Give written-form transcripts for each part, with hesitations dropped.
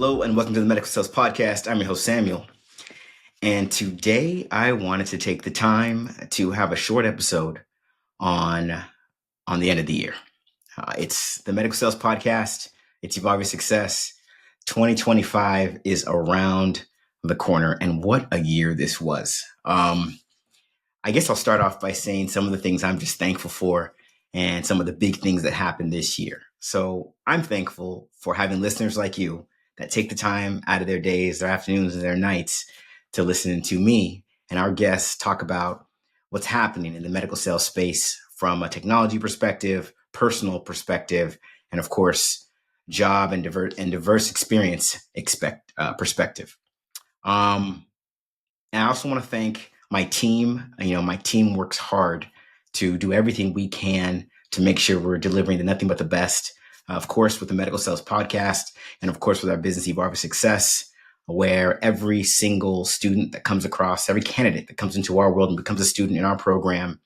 Hello and welcome to the Medical Sales Podcast. I'm your host, Samuel. And today I wanted to take the time to have a short episode on, on the end of the year. It's the Medical Sales Podcast. It's Evolve Your Success. 2025 is around the corner, and what a year this was. I guess I'll start off by saying some of the things I'm just thankful for and some of the big things that happened this year. So I'm thankful for having listeners like you that take the time out of their days, their afternoons, and their nights to listen to me and our guests talk about what's happening in the medical sales space from a technology perspective, personal perspective, and of course, job and diverse experience perspective. And I also want to thank my team. My team works hard to do everything we can to make sure we're delivering the nothing but the best. Of course, with the Medical Sales Podcast, and of course, with our business Evolve Your Success, where every single student that comes across, every candidate that comes into our world and becomes a student in our program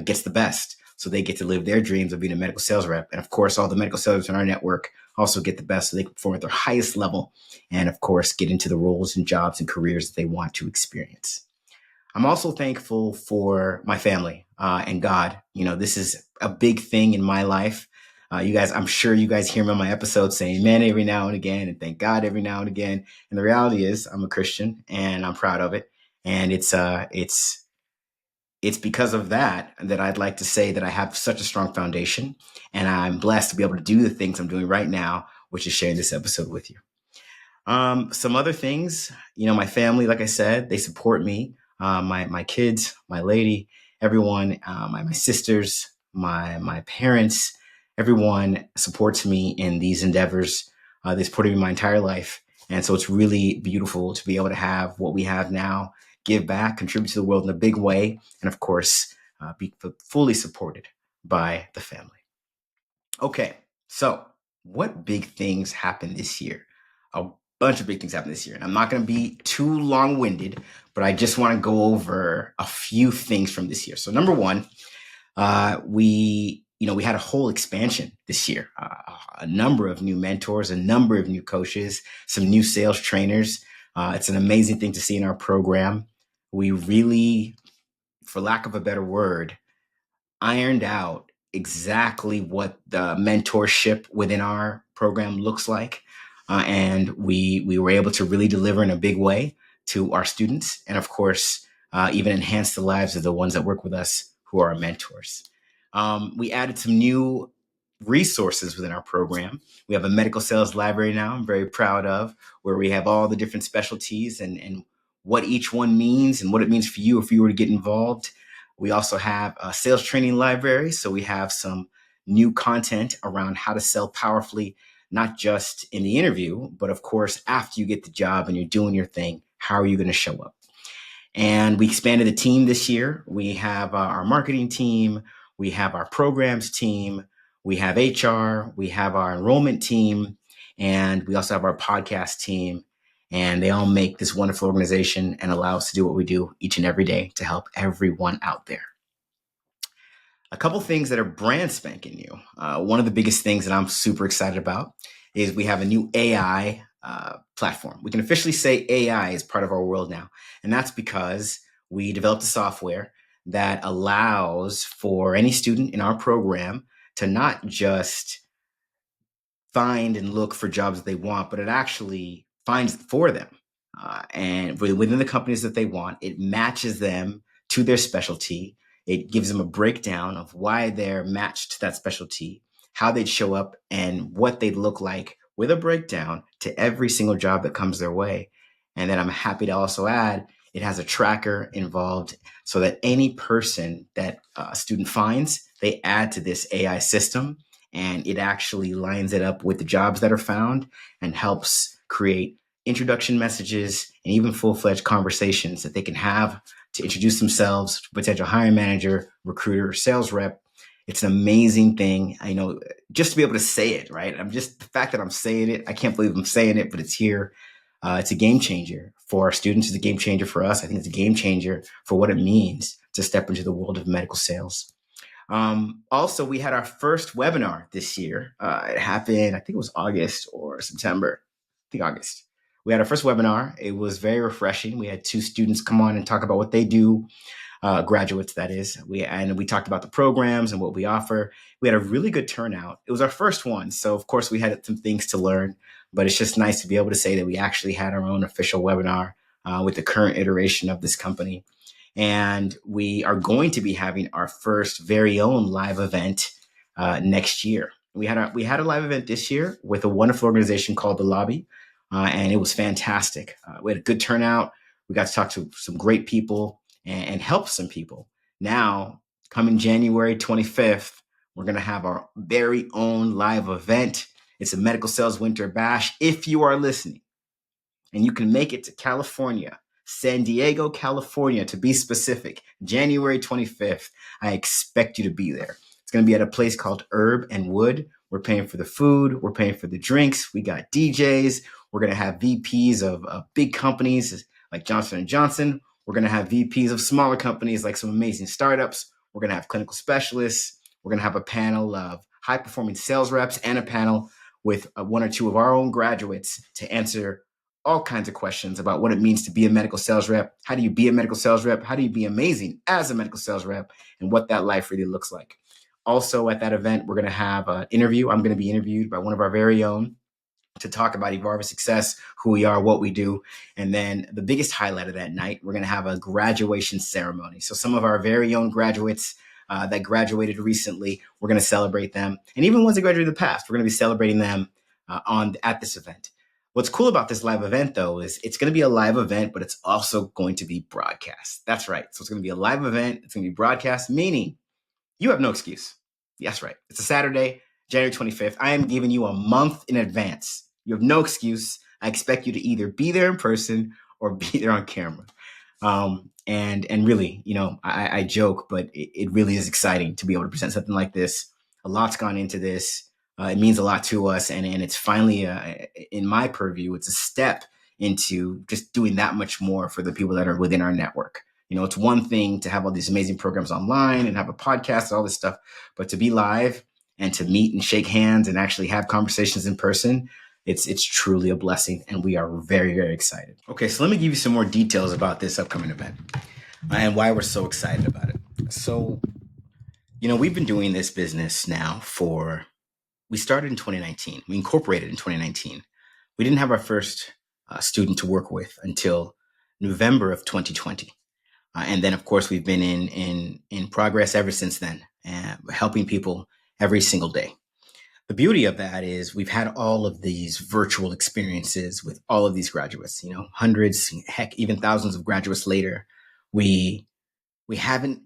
gets the best. So they get to live their dreams of being a medical sales rep. And of course, all the medical sales reps in our network also get the best so they can perform at their highest level and, of course, get into the roles and jobs and careers that they want to experience. I'm also thankful for my family and God. This is a big thing in my life. You guys, I'm sure you guys hear me on my episodes saying amen every now and again and thank God every now and again. And the reality is I'm a Christian and I'm proud of it. And it's because of that I'd like to say that I have such a strong foundation and I'm blessed to be able to do the things I'm doing right now, which is sharing this episode with you. Some other things, my family, like I said, they support me. My kids, my lady, everyone, my sisters, my parents, everyone supports me in these endeavors. They supported me my entire life. And so it's really beautiful to be able to have what we have now, give back, contribute to the world in a big way, and of course, be fully supported by the family. Okay, so what big things happened this year? A bunch of big things happened this year. And I'm not going to be too long-winded, but I just want to go over a few things from this year. So number one, we had a whole expansion this year, a number of new mentors, a number of new coaches, some new sales trainers. It's an amazing thing to see in our program. We really, for lack of a better word, ironed out exactly what the mentorship within our program looks like. And we were able to really deliver in a big way to our students. And of course, even enhance the lives of the ones that work with us who are our mentors. We added some new resources within our program. We have a medical sales library now I'm very proud of, where we have all the different specialties and what each one means and what it means for you if you were to get involved. We also have a sales training library. So we have some new content around how to sell powerfully, not just in the interview, but of course, after you get the job and you're doing your thing, how are you going to show up? And we expanded the team this year. We have our marketing team. We have our programs team. We have HR. We have our enrollment team. And we also have our podcast team. And they all make this wonderful organization and allow us to do what we do each and every day to help everyone out there. A couple things that are brand spanking new. One of the biggest things that I'm super excited about is we have a new AI platform. We can officially say AI is part of our world now. And that's because we developed a software that allows for any student in our program to not just find and look for jobs that they want, but it actually finds for them. And within the companies that they want, it matches them to their specialty. It gives them a breakdown of why they're matched to that specialty, how they'd show up, and what they'd look like with a breakdown to every single job that comes their way. And then I'm happy to also add, it has a tracker involved so that any person that a student finds, they add to this AI system, and it actually lines it up with the jobs that are found and helps create introduction messages and even full-fledged conversations that they can have to introduce themselves to potential hiring manager, recruiter, sales rep. It's an amazing thing. I know, just to be able to say it, right? The fact that I'm saying it, I can't believe I'm saying it, but it's here. It's a game changer for our students. It's a game changer for us. I think it's a game changer for what it means to step into the world of medical sales. Also, we had our first webinar this year. It happened, I think it was August or September. I think August. We had our first webinar. It was very refreshing. We had two students come on and talk about what they do, graduates, that is. We talked about the programs and what we offer. We had a really good turnout. It was our first one, so of course we had some things to learn. But it's just nice to be able to say that we actually had our own official webinar with the current iteration of this company. And we are going to be having our first very own live event next year. We had a live event this year with a wonderful organization called The Lobby, and it was fantastic. We had a good turnout. We got to talk to some great people and help some people. Now, coming January 25th, we're going to have our very own live event. It's a medical sales winter bash. If you are listening and you can make it to California, San Diego, California, to be specific, January 25th, I expect you to be there. It's going to be at a place called Herb and Wood. We're paying for the food. We're paying for the drinks. We got DJs. We're going to have VPs of big companies like Johnson & Johnson. We're going to have VPs of smaller companies like some amazing startups. We're going to have clinical specialists. We're going to have a panel of high-performing sales reps and a panel with one or two of our own graduates to answer all kinds of questions about what it means to be a medical sales rep. How do you be a medical sales rep? How do you be amazing as a medical sales rep? And what that life really looks like. Also at that event, we're going to have an interview. I'm going to be interviewed by one of our very own to talk about Evolve Success, who we are, what we do. And then the biggest highlight of that night, we're going to have a graduation ceremony. So some of our very own graduates that graduated recently, we're going to celebrate them. And even ones that graduated in the past, we're going to be celebrating them at this event. What's cool about this live event, though, is it's going to be a live event, but it's also going to be broadcast. That's right. So it's going to be a live event. It's going to be broadcast, meaning you have no excuse. That's right. It's a Saturday, January 25th. I am giving you a month in advance. You have no excuse. I expect you to either be there in person or be there on camera. And really, I joke, but it really is exciting to be able to present something like this. A lot's gone into this. It means a lot to us, and it's finally, in my purview, it's a step into just doing that much more for the people that are within our network. It's one thing to have all these amazing programs online and have a podcast and all this stuff, but to be live and to meet and shake hands and actually have conversations in person, it's truly a blessing, and we are very, very excited. Okay, so let me give you some more details about this upcoming event and why we're so excited about it. So, we've been doing this business now we started in 2019. We incorporated in 2019. We didn't have our first student to work with until November of 2020. And then, of course, we've been in progress ever since then, helping people every single day. The beauty of that is we've had all of these virtual experiences with all of these graduates, hundreds, heck, even thousands of graduates later. We haven't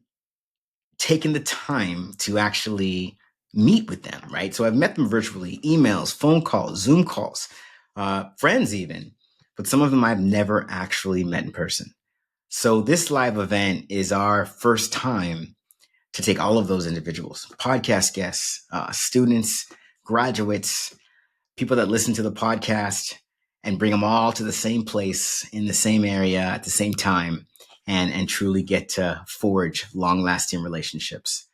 taken the time to actually meet with them, right? So I've met them virtually, emails, phone calls, Zoom calls, friends even, but some of them I've never actually met in person. So this live event is our first time to take all of those individuals, podcast guests, students, graduates, people that listen to the podcast, and bring them all to the same place in the same area at the same time and truly get to forge long-lasting relationships.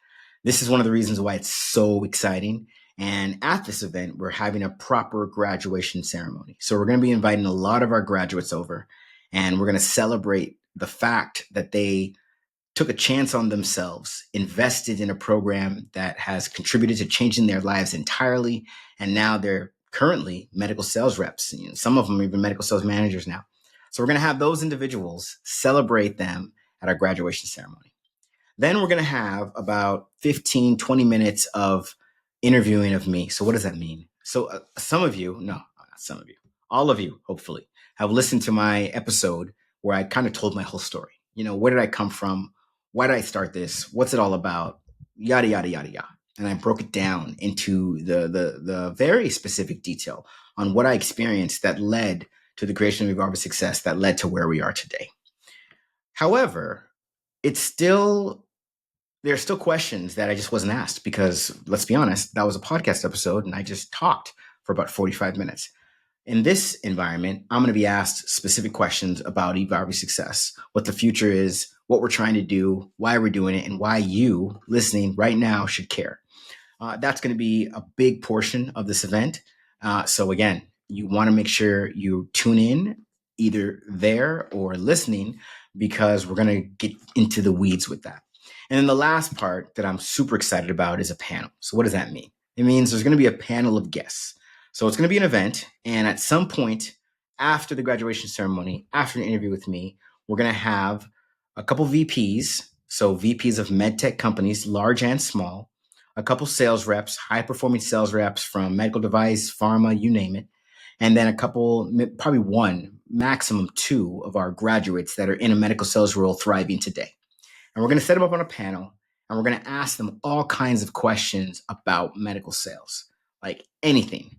This is one of the reasons why it's so exciting. And at this event, we're having a proper graduation ceremony. So we're going to be inviting a lot of our graduates over, and we're going to celebrate the fact that they took a chance on themselves, invested in a program that has contributed to changing their lives entirely. And now they're currently medical sales reps. Some of them are even medical sales managers now. So we're going to have those individuals, celebrate them at our graduation ceremony. Then we're going to have about 15, 20 minutes of interviewing of me. So what does that mean? So some of you, no, not some of you, all of you, hopefully, have listened to my episode where I kind of told my whole story. Where did I come from? Why did I start this? What's it all about? Yada, yada, yada, yada. And I broke it down into the very specific detail on what I experienced that led to the creation of Evolve Success, that led to where we are today. However, there are still questions that I just wasn't asked because, let's be honest, that was a podcast episode and I just talked for about 45 minutes. In this environment, I'm going to be asked specific questions about Evolve Success, what the future is, what we're trying to do, why we're doing it, and why you listening right now should care. That's going to be a big portion of this event. So again, you want to make sure you tune in either there or listening, because we're going to get into the weeds with that. And then the last part that I'm super excited about is a panel. So what does that mean? It means there's going to be a panel of guests. So it's going to be an event. And at some point after the graduation ceremony, after an interview with me, we're going to have a couple VPs. So VPs of medtech companies, large and small, a couple sales reps, high performing sales reps from medical device, pharma, you name it. And then a couple, probably one, maximum two of our graduates that are in a medical sales role thriving today. And we're going to set them up on a panel, and we're going to ask them all kinds of questions about medical sales, like anything.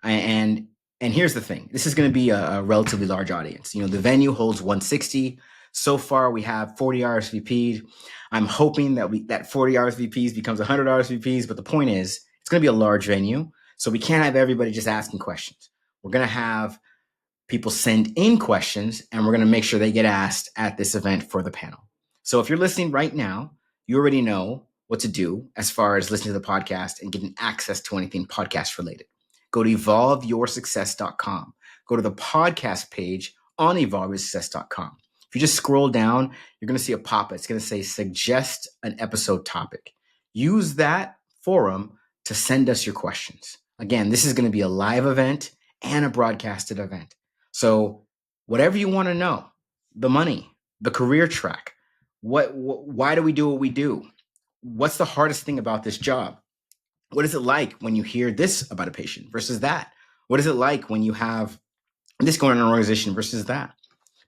And and here's the thing: this is going to be a relatively large audience. You know, the venue holds 160. So far, we have 40 RSVPs. I'm hoping that 40 RSVPs becomes 100 RSVPs. But the point is, it's going to be a large venue, so we can't have everybody just asking questions. We're going to have people send in questions, and we're going to make sure they get asked at this event for the panel. So if you're listening right now, you already know what to do as far as listening to the podcast and getting access to anything podcast related. Go to evolveyoursuccess.com. Go to the podcast page on evolveyoursuccess.com. If you just scroll down, you're going to see a pop-up. It's going to say suggest an episode topic. Use that forum to send us your questions. Again, this is going to be a live event and a broadcasted event. So whatever you want to know, the money, the career track, why do we do what we do? What's the hardest thing about this job? What is it like when you hear this about a patient versus that? What is it like when you have this going on in an organization versus that?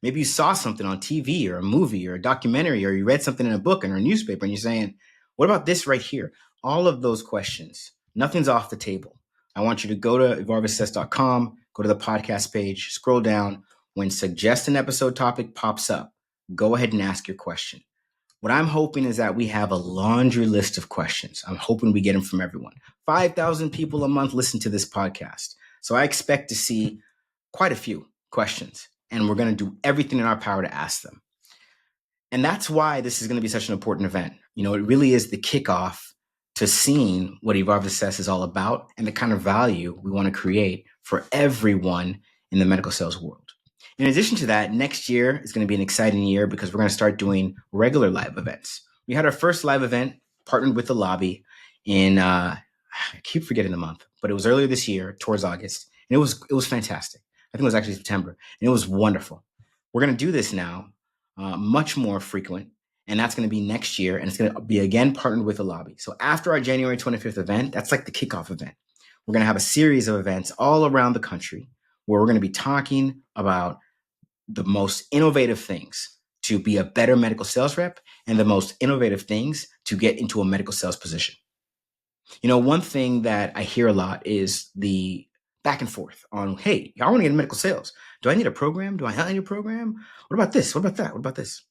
Maybe you saw something on TV or a movie or a documentary, or you read something in a book or a newspaper, and you're saying, what about this right here? All of those questions, nothing's off the table. I want you to go to evolveyoursuccess.com, go to the podcast page, scroll down. When suggest an episode topic pops up, go ahead and ask your question. What I'm hoping is that we have a laundry list of questions. I'm hoping we get them from everyone. 5,000 people a month listen to this podcast. So I expect to see quite a few questions, and we're going to do everything in our power to ask them. And that's why this is going to be such an important event. You know, it really is the kickoff to seeing what Evolve Success is all about and the kind of value we want to create for everyone in the medical sales world. In addition to that, next year is going to be an exciting year because we're going to start doing regular live events. We had our first live event partnered with the lobby in, I keep forgetting the month, but it was earlier this year, towards August. And it was fantastic. I think it was actually September, and it was wonderful. We're going to do this now, much more frequent, and that's going to be next year, and it's going to be again partnered with the lobby. So after our January 25th event, that's like the kickoff event. We're going to have a series of events all around the country where we're going to be talking about the most innovative things to be a better medical sales rep and the most innovative things to get into a medical sales position. You know, one thing that I hear a lot is the back and forth on, hey, I want to get into medical sales. Do I need a program? Do I not need a program? What about this? What about that? What about this?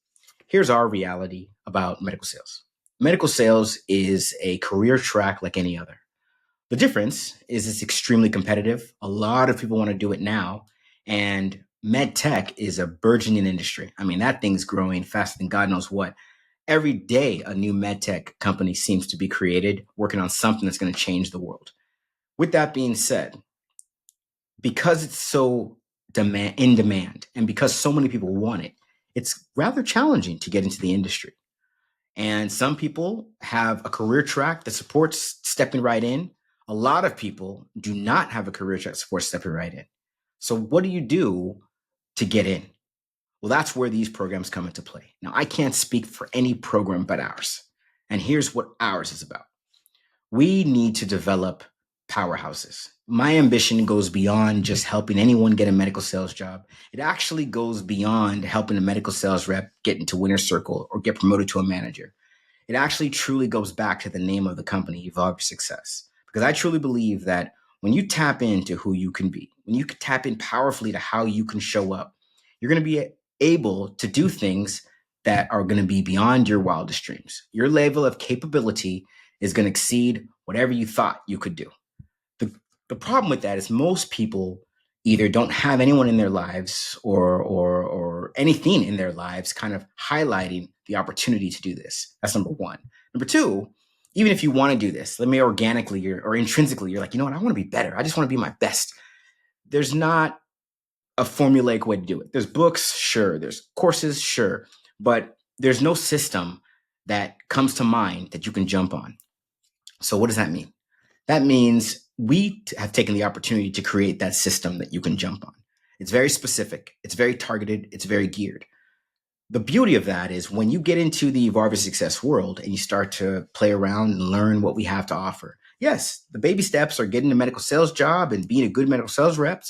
Here's our reality about medical sales. Medical sales is a career track like any other. The difference is it's extremely competitive. A lot of people want to do it now. And med tech is a burgeoning industry. I mean, that thing's growing faster than God knows what. Every day, a new med tech company seems to be created, working on something that's going to change the world. With that being said, because it's so in demand and because so many people want it, it's rather challenging to get into the industry. And some people have a career track that supports stepping right in. A lot of people do not have a career track that supports stepping right in. So what do you do to get in? Well, that's where these programs come into play. Now, I can't speak for any program but ours. And here's what ours is about. We need to develop powerhouses. My ambition goes beyond just helping anyone get a medical sales job. It actually goes beyond helping a medical sales rep get into winner's circle or get promoted to a manager. It actually truly goes back to the name of the company, Evolve Your Success. Because I truly believe that when you tap into who you can be, when you tap in powerfully to how you can show up, you're going to be able to do things that are going to be beyond your wildest dreams. Your level of capability is going to exceed whatever you thought you could do. The problem with that is most people either don't have anyone in their lives or anything in their lives kind of highlighting the opportunity to do this. That's number one. Number two, even if you want to do this, let me organically or intrinsically, you're like, you know what, I want to be better. I just want to be my best. there's not a formulaic way to do it. There's books, sure. There's courses, sure. But there's no system that comes to mind that you can jump on. So what does that mean? That means we have taken the opportunity to create that system that you can jump on. It's very specific. It's very targeted. It's very geared. The beauty of that is when you get into the Evolve Your Success world and you start to play around and learn what we have to offer. Yes, the baby steps are getting a medical sales job and being a good medical sales rep,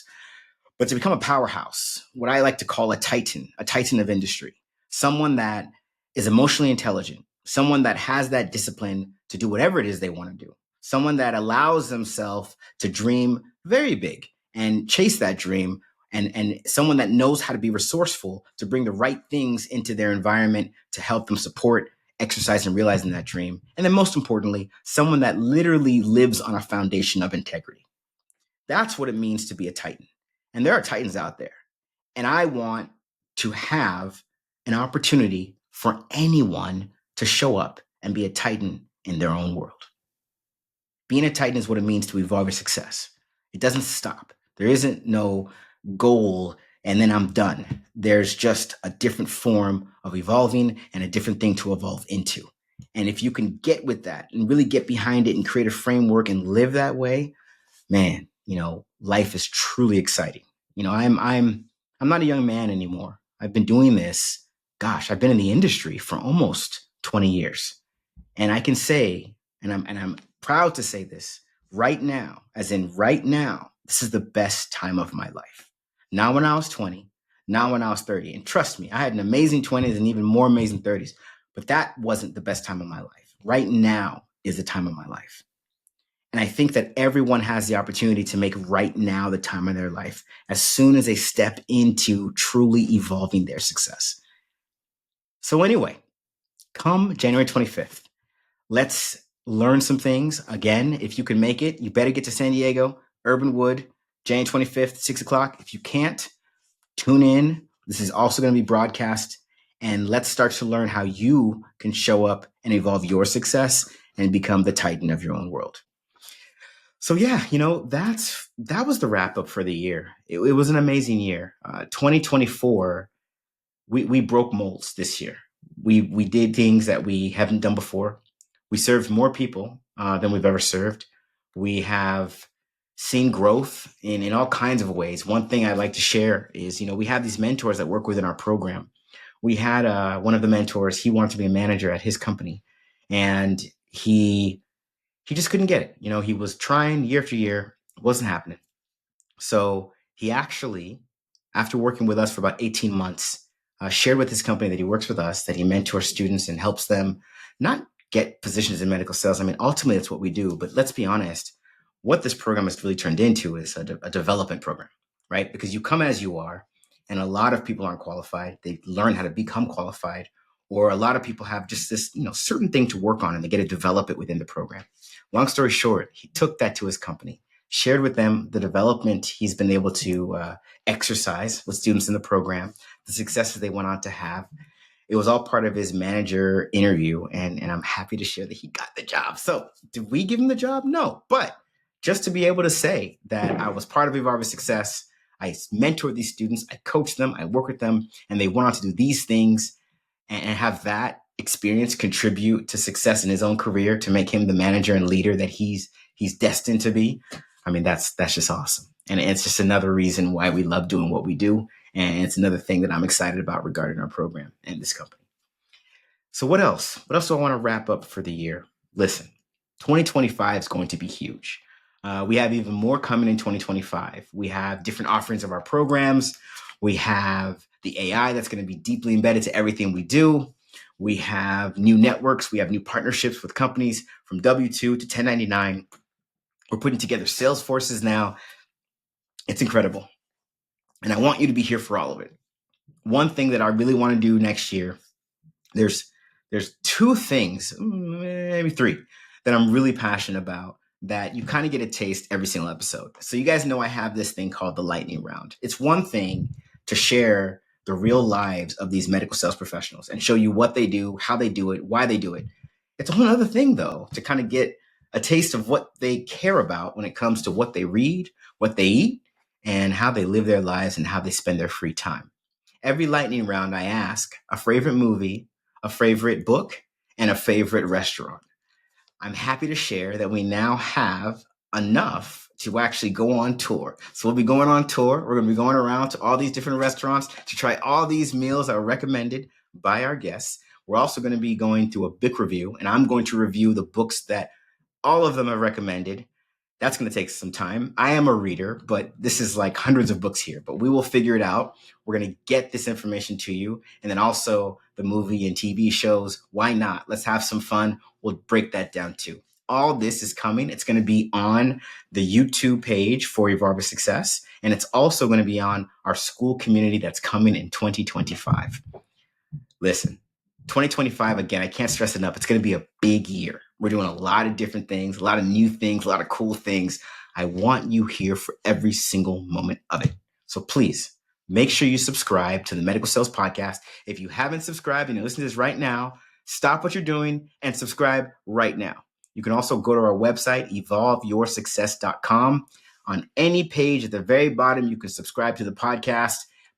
but to become a powerhouse, what I like to call a titan of industry, someone that is emotionally intelligent, someone that has that discipline to do whatever it is they want to do, someone that allows themselves to dream very big and chase that dream, and someone that knows how to be resourceful to bring the right things into their environment to help them support exercise and realizing that dream. And then most importantly, someone that literally lives on a foundation of integrity. That's what it means to be a titan. And there are titans out there. And I want to have an opportunity for anyone to show up and be a titan in their own world. Being a titan is what it means to evolve your success. It doesn't stop. There isn't no goal and then I'm done. There's just a different form of evolving and a different thing to evolve into. And if you can get with that and really get behind it and create a framework and live that way, man, life is truly exciting. I'm not a young man anymore. I've been doing this. Gosh, I've been in the industry for almost 20 years. And I can say, and I'm proud to say this right now, as in right now, this is the best time of my life. Not when I was 20, not when I was 30. And trust me, I had an amazing 20s and even more amazing 30s, but that wasn't the best time of my life. Right now is the time of my life. And I think that everyone has the opportunity to make right now the time of their life as soon as they step into truly evolving their success. So anyway, come January 25th, let's learn some things. Again, if you can make it, you better get to San Diego, Urbanwood, January 25th, 6 o'clock. If you can't, tune in. This is also going to be broadcast. And let's start to learn how you can show up and evolve your success and become the titan of your own world. So yeah, that was the wrap up for the year. It was an amazing year. 2024, we broke molds this year. We did things that we haven't done before. We served more people than we've ever served. We have seen growth in all kinds of ways. One thing I'd like to share is, we have these mentors that work within our program. We had one of the mentors, he wanted to be a manager at his company, and he just couldn't get it. He was trying year after year, it wasn't happening. So he actually, after working with us for about 18 months, shared with his company that he works with us, that he mentors students and helps them not get positions in medical sales. I mean, ultimately, that's what we do. But let's be honest, what this program has really turned into is a development program, right? Because you come as you are, and a lot of people aren't qualified. They learn how to become qualified, or a lot of people have just this, certain thing to work on, and they get to develop it within the program. Long story short, he took that to his company, shared with them the development he's been able to exercise with students in the program, the successes they went on to have. It was all part of his manager interview, and I'm happy to share that he got the job. So did we give him the job? No, but just to be able to say that I was part of Evolve Your Success, I mentored these students, I coached them, I worked with them, and they went on to do these things and have that experience contribute to success in his own career to make him the manager and leader that he's destined to be. I mean, that's just awesome. And it's just another reason why we love doing what we do. And it's another thing that I'm excited about regarding our program and this company. So what else? What else do I want to wrap up for the year? Listen, 2025 is going to be huge. We have even more coming in 2025. We have different offerings of our programs. We have the AI that's going to be deeply embedded to everything we do. We have new networks. We have new partnerships with companies from W-2 to 1099. We're putting together sales forces now. It's incredible. And I want you to be here for all of it. One thing that I really want to do next year, there's two things, maybe three, that I'm really passionate about that you kind of get a taste every single episode. So you guys know I have this thing called the lightning round. It's one thing to share the real lives of these medical sales professionals and show you what they do, how they do it, why they do it. It's a whole other thing, though, to kind of get a taste of what they care about when it comes to what they read, what they eat, and how they live their lives and how they spend their free time. Every lightning round, I ask a favorite movie, a favorite book, and a favorite restaurant. I'm happy to share that we now have enough to actually go on tour. So we'll be going on tour. We're going to be going around to all these different restaurants to try all these meals that are recommended by our guests. We're also going to be going through a book review, and I'm going to review the books that all of them are recommended. That's going to take some time. I am a reader, but this is like hundreds of books here, but we will figure it out. We're going to get this information to you. And then also the movie and TV shows. Why not? Let's have some fun. We'll break that down too. All this is coming. It's going to be on the YouTube page for Evolve Success. And it's also going to be on our school community that's coming in 2025. Listen, 2025, again, I can't stress enough. It's going to be a big year. We're doing a lot of different things, a lot of new things, a lot of cool things. I want you here for every single moment of it. So please make sure you subscribe to the Medical Sales Podcast. If you haven't subscribed and you're listening to this right now, stop what you're doing and subscribe right now. You can also go to our website, evolveyoursuccess.com. On any page at the very bottom, you can subscribe to the podcast,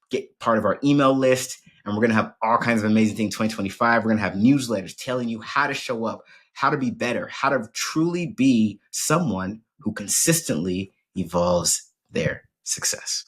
get part of our email list, and we're going to have all kinds of amazing things in 2025. We're going to have newsletters telling you how to show up, how to be better, how to truly be someone who consistently evolves their success.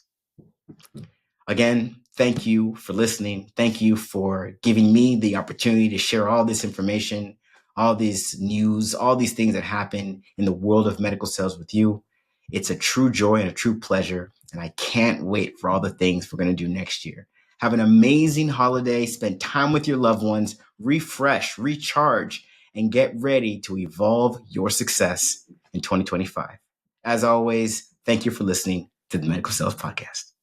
Again, thank you for listening. Thank you for giving me the opportunity to share all this information, all these news, all these things that happen in the world of medical sales with you. It's a true joy and a true pleasure. And I can't wait for all the things we're going to do next year. Have an amazing holiday. Spend time with your loved ones. Refresh, recharge, and get ready to evolve your success in 2025. As always, thank you for listening to the Medical Sales Podcast.